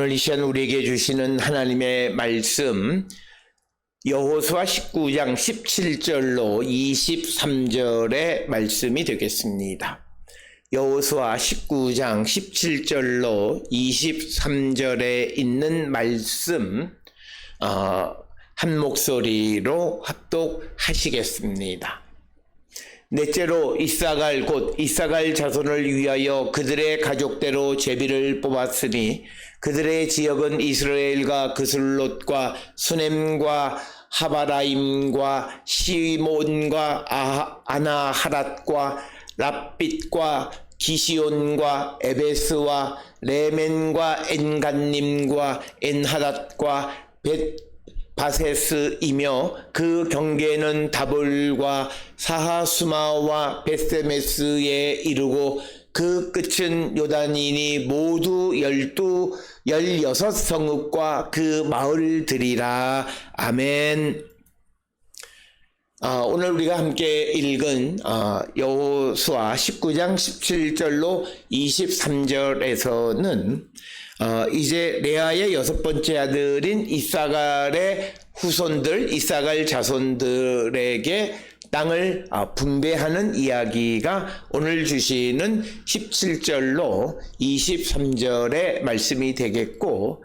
오늘 이 시간 우리에게 주시는 하나님의 말씀 여호수아 19장 17절로 23절의 말씀이 되겠습니다. 여호수아 19장 17절로 23절에 있는 말씀 한 목소리로 합독하시겠습니다. 넷째로 이사갈 곧 이사갈 자손을 위하여 그들의 가족대로 제비를 뽑았으니 그들의 지역은 이스라엘과 그슬롯과 수넴과 하바라임과 시몬과 아나하랏과 랍빛과 기시온과 에베스와 레멘과 엔간님과 엔하닷과 바세스이며 그 경계는 다볼과 사하수마와 베세메스에 이르고 그 끝은 요단이니 모두 16성읍과 그 마을들이라. 아멘. 오늘 우리가 함께 읽은 여호수아 19장 17절로 23절에서는 이제 레아의 6번째 아들인 이사갈의 후손들, 이사갈 자손들에게 땅을 분배하는 이야기가 오늘 주시는 17절로 23절의 말씀이 되겠고,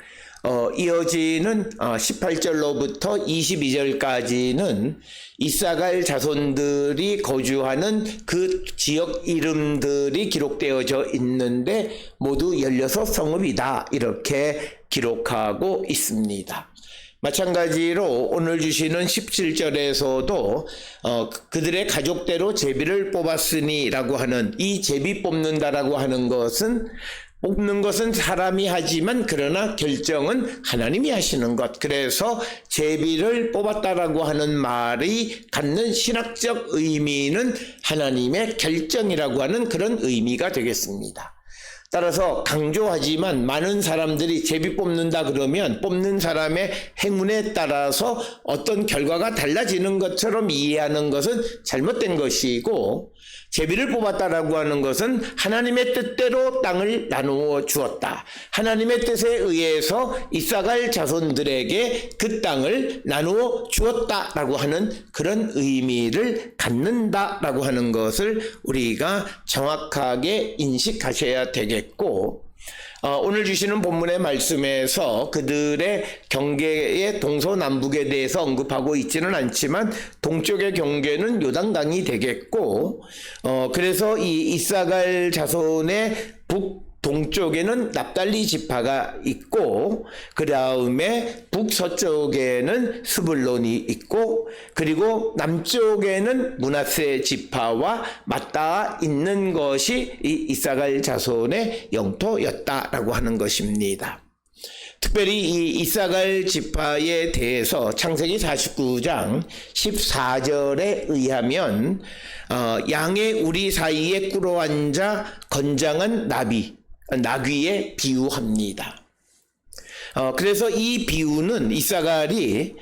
이어지는 18절로부터 22절까지는 이사갈 자손들이 거주하는 그 지역 이름들이 기록되어져 있는데 모두 16성읍이다 이렇게 기록하고 있습니다. 마찬가지로 오늘 주시는 17절에서도 그들의 가족대로 제비를 뽑았으니 라고 하는, 이 제비 뽑는다라고 하는 것은 사람이 하지만 그러나 결정은 하나님이 하시는 것. 그래서 제비를 뽑았다라고 하는 말이 갖는 신학적 의미는 하나님의 결정이라고 하는 그런 의미가 되겠습니다. 따라서 강조하지만 많은 사람들이 제비 뽑는다 그러면 뽑는 사람의 행운에 따라서 어떤 결과가 달라지는 것처럼 이해하는 것은 잘못된 것이고, 제비를 뽑았다라고 하는 것은 하나님의 뜻대로 땅을 나누어 주었다. 하나님의 뜻에 의해서 이사갈 자손들에게 그 땅을 나누어 주었다라고 하는 그런 의미를 갖는다라고 하는 것을 우리가 정확하게 인식하셔야 되겠고, 오늘 주시는 본문의 말씀에서 그들의 경계의 동서남북에 대해서 언급하고 있지는 않지만 동쪽의 경계는 요단강이 되겠고, 그래서 이 이사갈 자손의 동쪽에는 납달리 지파가 있고, 그 다음에 북서쪽에는 스불론이 있고, 그리고 남쪽에는 므낫세 지파와 맞닿아 있는 것이 이 이사갈 자손의 영토였다라고 하는 것입니다. 특별히 이 이사갈 지파에 대해서 창세기 49장 14절에 의하면 양의 우리 사이에 꿇어앉아 건장한 나귀에 비유합니다. 그래서 이 비유는 이사갈이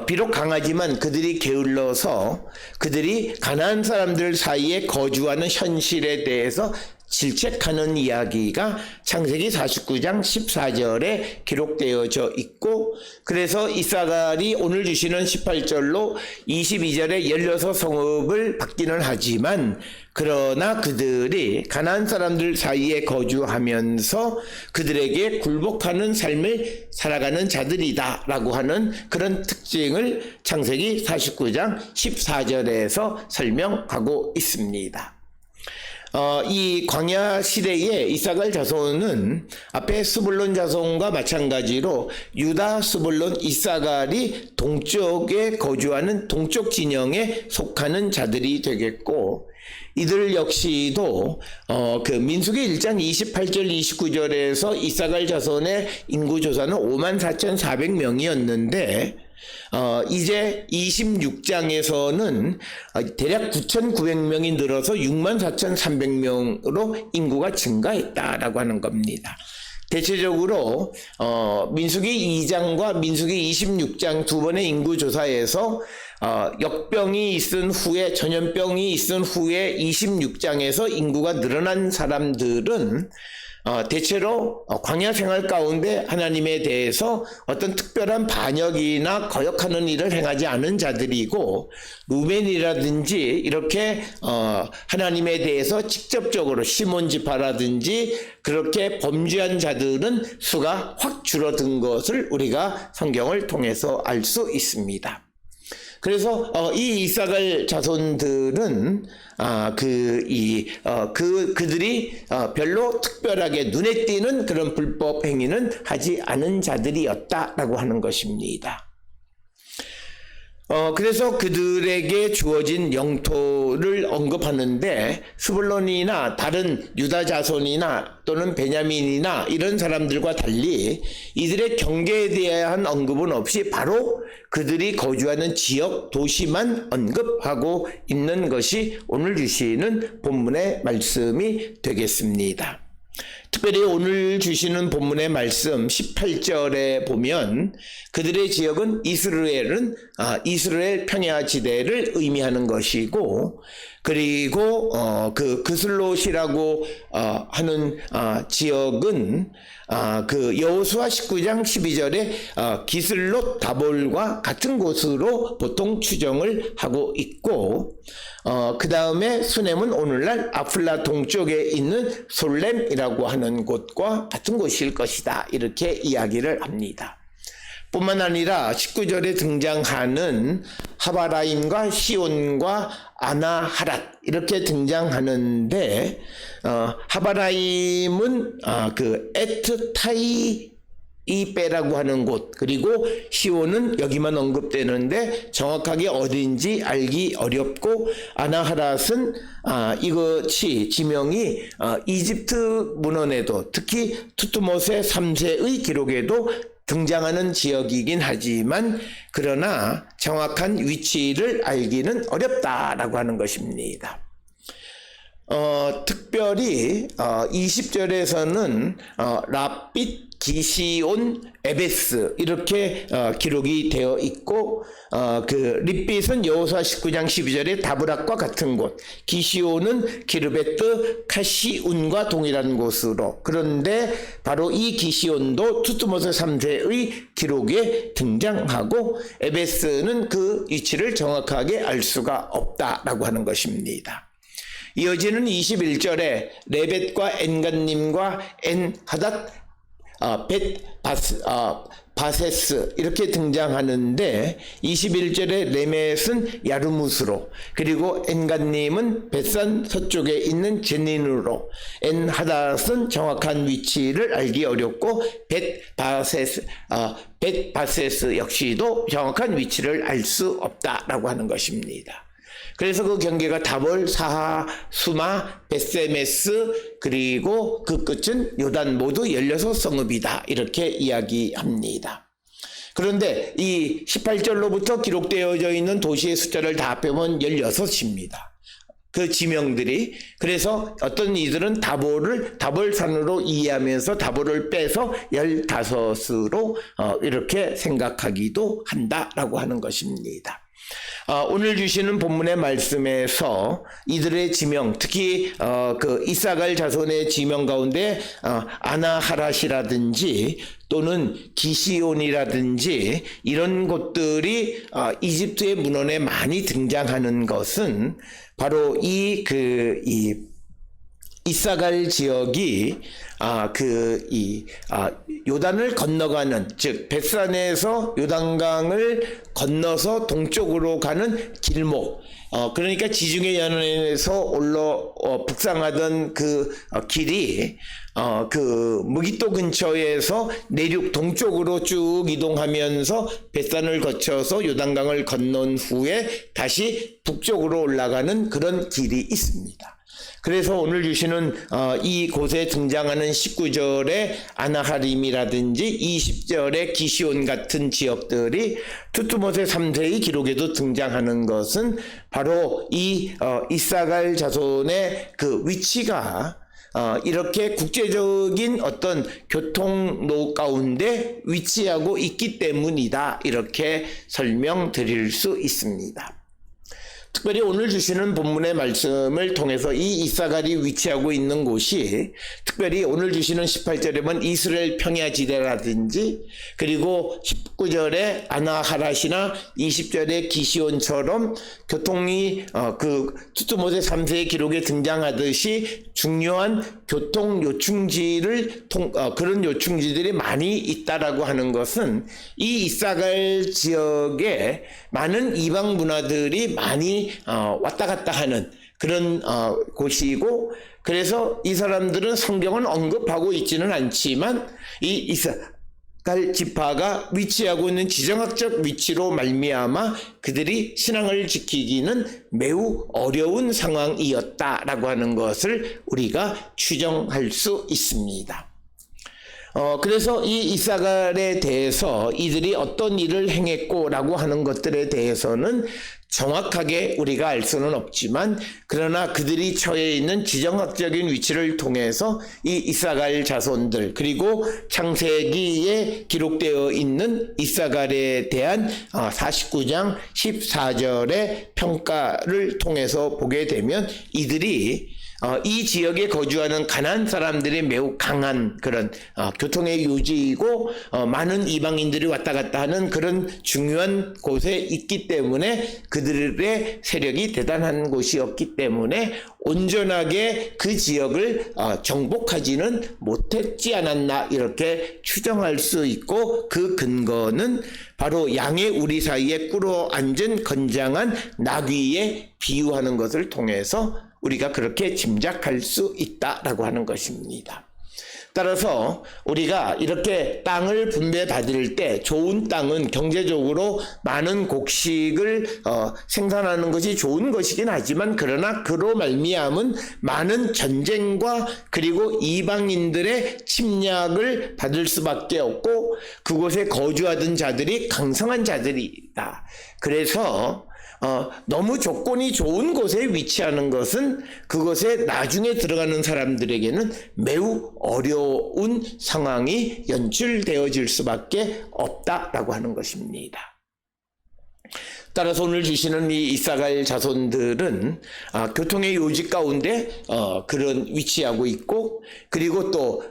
비록 강하지만 그들이 게을러서 그들이 가나안 사람들 사이에 거주하는 현실에 대해서 질책하는 이야기가 창세기 49장 14절에 기록되어져 있고, 그래서 이사갈이 오늘 주시는 18절로 22절에 16성읍을 받기는 하지만, 그러나 그들이 가나안 사람들 사이에 거주하면서 그들에게 굴복하는 삶을 살아가는 자들이다 라고 하는 그런 특징을 창세기 49장 14절에서 설명하고 있습니다. 이 광야 시대에 이사갈 자손은 앞에 스불론 자손과 마찬가지로 유다, 스불론, 이사갈이 동쪽에 거주하는 동쪽 진영에 속하는 자들이 되겠고, 이들 역시도 그 민수기 1장 28절 29절에서 이사갈 자손의 인구 조사는 54,400명이었는데 이제 26장에서는 대략 9,900명이 늘어서 64,300명으로 인구가 증가했다라고 하는 겁니다. 대체적으로 민수기 2장과 민수기 26장 두 번의 인구 조사에서 역병이 있은 후에, 전염병이 있은 후에 26장에서 인구가 늘어난 사람들은 대체로 광야 생활 가운데 하나님에 대해서 어떤 특별한 반역이나 거역하는 일을 행하지 않은 자들이고, 루벤이라든지 이렇게 하나님에 대해서 직접적으로 시몬 지파라든지 그렇게 범죄한 자들은 수가 확 줄어든 것을 우리가 성경을 통해서 알 수 있습니다. 그래서 이 이삭을 자손들은 그들이 별로 특별하게 눈에 띄는 그런 불법 행위는 하지 않은 자들이었다라고 하는 것입니다. 그래서 그들에게 주어진 영토를 언급하는데, 스불론이나 다른 유다 자손이나 또는 베냐민이나 이런 사람들과 달리 이들의 경계에 대한 언급은 없이 바로 그들이 거주하는 지역, 도시만 언급하고 있는 것이 오늘 주시는 본문의 말씀이 되겠습니다. 특별히 오늘 주시는 본문의 말씀 18절에 보면 그들의 지역은 이스라엘 평야 지대를 의미하는 것이고, 그리고 그 그슬롯이라고 하는 지역은 그 여호수아 19장 12절에 기슬롯 다볼과 같은 곳으로 보통 추정을 하고 있고, 그 다음에 수넴은 오늘날 아플라 동쪽에 있는 솔렘이라고 하는 곳과 같은 곳일 것이다, 이렇게 이야기를 합니다. 뿐만 아니라 19절에 등장하는 하바라임과 시온과 아나하랏 이렇게 등장하는데, 하바라임은 그 에트타이이베라고 하는 곳, 그리고 시온은 여기만 언급되는데 정확하게 어딘지 알기 어렵고, 아나하랏은 이것이 지명이 이집트 문헌에도 특히 투트모세 3세의 기록에도 등장하는 지역이긴 하지만, 그러나 정확한 위치를 알기는 어렵다라고 하는 것입니다. 특별히 20절에서는 라빛, 기시온, 에베스 이렇게 기록이 되어 있고, 그 립빛은 여호수아 19장 12절의 다브락과 같은 곳, 기시온은 기르베트 카시운과 동일한 곳으로, 그런데 바로 이 기시온도 투트모세 3세의 기록에 등장하고, 에베스는 그 위치를 정확하게 알 수가 없다라고 하는 것입니다. 이어지는 21절에 레벳과 엔간님과 엔하닷 바세스 이렇게 등장하는데, 21절에 레멧은 야르무스로, 그리고 엔간님은 벳산 서쪽에 있는 제닌으로, 엔하닷은 정확한 위치를 알기 어렵고, 벳바세스 역시도 정확한 위치를 알 수 없다라고 하는 것입니다. 그래서 그 경계가 다볼, 사하, 수마, 베세메스, 그리고 그 끝은 요단 모두 16성읍이다, 이렇게 이야기합니다. 그런데 이 18절로부터 기록되어져 있는 도시의 숫자를 다 합해보면 16입니다. 그 지명들이. 그래서 어떤 이들은 다볼산으로 이해하면서 다볼을 빼서 15으로 이렇게 생각하기도 한다라고 하는 것입니다. 오늘 주시는 본문의 말씀에서 이들의 지명, 특히 그 이사갈 자손의 지명 가운데 아나하랏이라든지 또는 기시온이라든지 이런 곳들이 이집트의 문헌에 많이 등장하는 것은 바로 이 이사갈 지역이 요단을 건너가는, 즉 벳산에서 요단강을 건너서 동쪽으로 가는 길목, 그러니까 지중해 연안에서 북상하던 그 길이 그 무기토 근처에서 내륙 동쪽으로 쭉 이동하면서 벳산을 거쳐서 요단강을 건넌 후에 다시 북쪽으로 올라가는 그런 길이 있습니다. 그래서 오늘 주시는 이 곳에 등장하는 19절의 아나하림이라든지 20절의 기시온 같은 지역들이 투트모세 3세의 기록에도 등장하는 것은 바로 이 이사갈 자손의 그 위치가 이렇게 국제적인 어떤 교통로 가운데 위치하고 있기 때문이다, 이렇게 설명드릴 수 있습니다. 특별히 오늘 주시는 본문의 말씀을 통해서 이 이사갈이 위치하고 있는 곳이 특별히 오늘 주시는 18절에 보면 이스라엘 평야지대라든지 그리고 19절에 아나하랏이나 20절에 기시온처럼 교통이 그 투투모세 3세의 기록에 등장하듯이 중요한 교통 요충지를 그런 요충지들이 많이 있다라고 하는 것은 이 이사갈 지역에 많은 이방 문화들이 많이 왔다 갔다 하는 그런 곳이고, 그래서 이 사람들은 성경은 언급하고 있지는 않지만 이 이사갈 지파가 위치하고 있는 지정학적 위치로 말미암아 그들이 신앙을 지키기는 매우 어려운 상황이었다라고 하는 것을 우리가 추정할 수 있습니다. 그래서 이 이사갈에 대해서 이들이 어떤 일을 행했고라고 하는 것들에 대해서는 정확하게 우리가 알 수는 없지만, 그러나 그들이 처해 있는 지정학적인 위치를 통해서 이 이사갈 자손들, 그리고 창세기에 기록되어 있는 이사갈에 대한 49장 14절의 평가를 통해서 보게 되면 이들이 이 지역에 거주하는 가나안 사람들이 매우 강한 그런 교통의 요지이고 많은 이방인들이 왔다 갔다 하는 그런 중요한 곳에 있기 때문에 그들의 세력이 대단한 곳이었기 때문에 온전하게 그 지역을 정복하지는 못했지 않았나 이렇게 추정할 수 있고, 그 근거는 바로 양의 우리 사이에 꿇어 앉은 건장한 나귀에 비유하는 것을 통해서 우리가 그렇게 짐작할 수 있다라고 하는 것입니다. 따라서 우리가 이렇게 땅을 분배받을 때 좋은 땅은 경제적으로 많은 곡식을 생산하는 것이 좋은 것이긴 하지만, 그러나 그로 말미암은 많은 전쟁과 그리고 이방인들의 침략을 받을 수밖에 없고 그곳에 거주하던 자들이 강성한 자들이다. 그래서 너무 조건이 좋은 곳에 위치하는 것은 그곳에 나중에 들어가는 사람들에게는 매우 어려운 상황이 연출되어질 수밖에 없다라고 하는 것입니다. 따라서 오늘 주시는 이 이사갈 자손들은 교통의 요지 가운데 그런 위치하고 있고, 그리고 또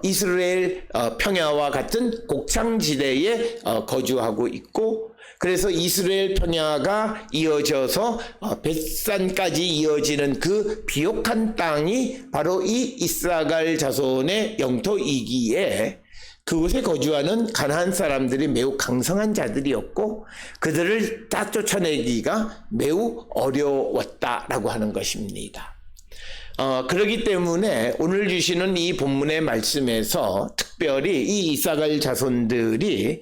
이스라엘 평야와 같은 곡창지대에 거주하고 있고, 그래서 이스라엘 평야가 이어져서 벳산까지 이어지는 그 비옥한 땅이 바로 이 이사갈 자손의 영토이기에 그곳에 거주하는 가나안 사람들이 매우 강성한 자들이었고 그들을 다 쫓아내기가 매우 어려웠다라고 하는 것입니다. 그렇기 때문에 오늘 주시는 이 본문의 말씀에서 특별히 이 이사갈 자손들이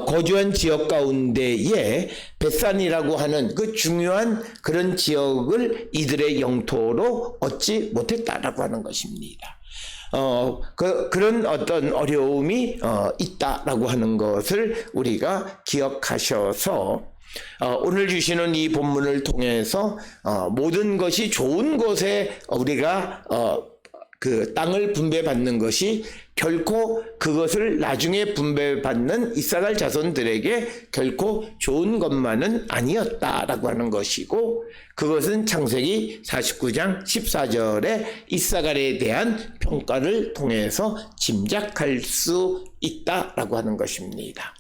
거주한 지역 가운데에 벳산이라고 하는 그 중요한 그런 지역을 이들의 영토로 얻지 못했다라고 하는 것입니다. 그런 어떤 어려움이 있다라고 하는 것을 우리가 기억하셔서 오늘 주시는 이 본문을 통해서 모든 것이 좋은 곳에 우리가 그 땅을 분배받는 것이 결코 그것을 나중에 분배받는 이사갈 자손들에게 결코 좋은 것만은 아니었다라고 하는 것이고, 그것은 창세기 49장 14절에 이사갈에 대한 평가를 통해서 짐작할 수 있다라고 하는 것입니다.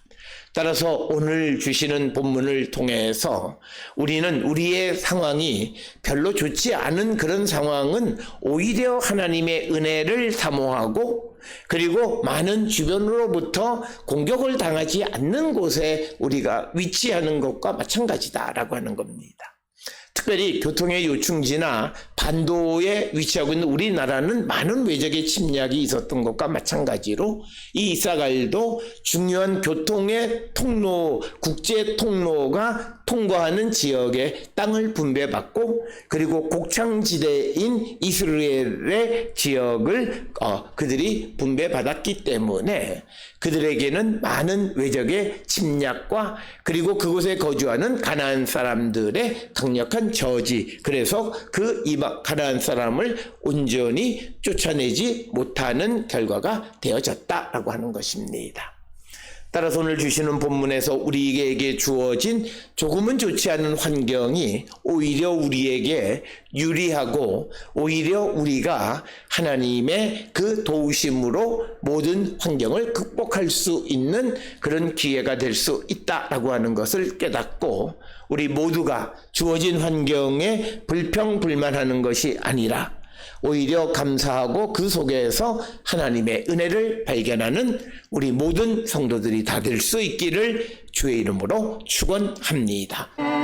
따라서 오늘 주시는 본문을 통해서 우리는 우리의 상황이 별로 좋지 않은 그런 상황은 오히려 하나님의 은혜를 사모하고, 그리고 많은 주변으로부터 공격을 당하지 않는 곳에 우리가 위치하는 것과 마찬가지다라고 하는 겁니다. 특별히 교통의 요충지나 반도에 위치하고 있는 우리나라는 많은 외적의 침략이 있었던 것과 마찬가지로 이 이사갈도 중요한 교통의 통로, 국제 통로가 통과하는 지역에 땅을 분배받고, 그리고 곡창지대인 이스라엘의 지역을 그들이 분배받았기 때문에 그들에게는 많은 외적의 침략과 그리고 그곳에 거주하는 가나안 사람들의 강력한 저지, 그래서 그 가나안 사람을 온전히 쫓아내지 못하는 결과가 되어졌다라고 하는 것입니다. 따라서 오늘 주시는 본문에서 우리에게 주어진 조금은 좋지 않은 환경이 오히려 우리에게 유리하고 오히려 우리가 하나님의 그 도우심으로 모든 환경을 극복할 수 있는 그런 기회가 될 수 있다라고 하는 것을 깨닫고 우리 모두가 주어진 환경에 불평불만하는 것이 아니라 오히려 감사하고 그 속에서 하나님의 은혜를 발견하는 우리 모든 성도들이 다 될 수 있기를 주의 이름으로 축원합니다.